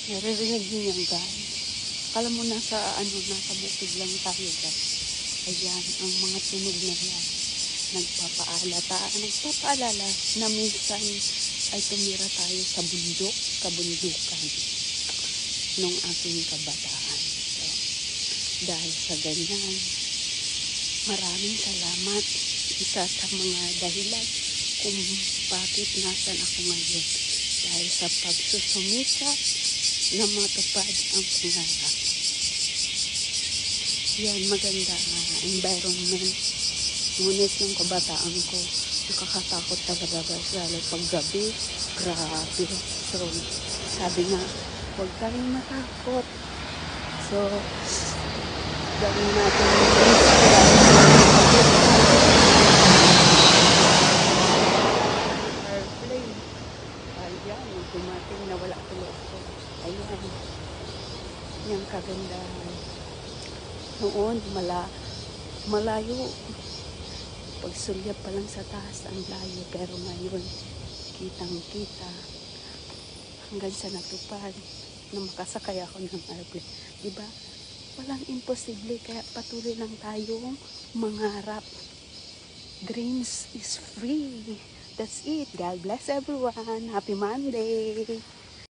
Naririnig niyo yan, guys. Akala mo nasa bukid lang tayo, guys. Ayan, ang mga tunog na yan. Nagpapaalala na minsan ay tumira tayo sa kabundukan nung aking kabataan. So, dahil sa ganyan, maraming salamat. Isa sa mga dahilan kung bakit nasan ako ngayon. Dahil sa pagsusumikap na matupad ang pangarap. Yan, maganda environment. Ngunit yung kabataan ko, nakakatakot talaga guys. Lalo pag gabi, grabe. So, sabi nga, huwag tayong matakot. So, gawin natin airplane. Ayan, dumating na wala tuloy ako. Ayan. Yung kagandahan. Noon, malayo. Pagsulyap pa lang sa taas, ang layo. Pero ngayon, kitang-kita. Hanggang sa natupad na makasakay ako ng airplane. Diba? Walang imposible. Kaya patuloy lang tayong mangarap. Dreams is free. That's it. God bless everyone. Happy Monday.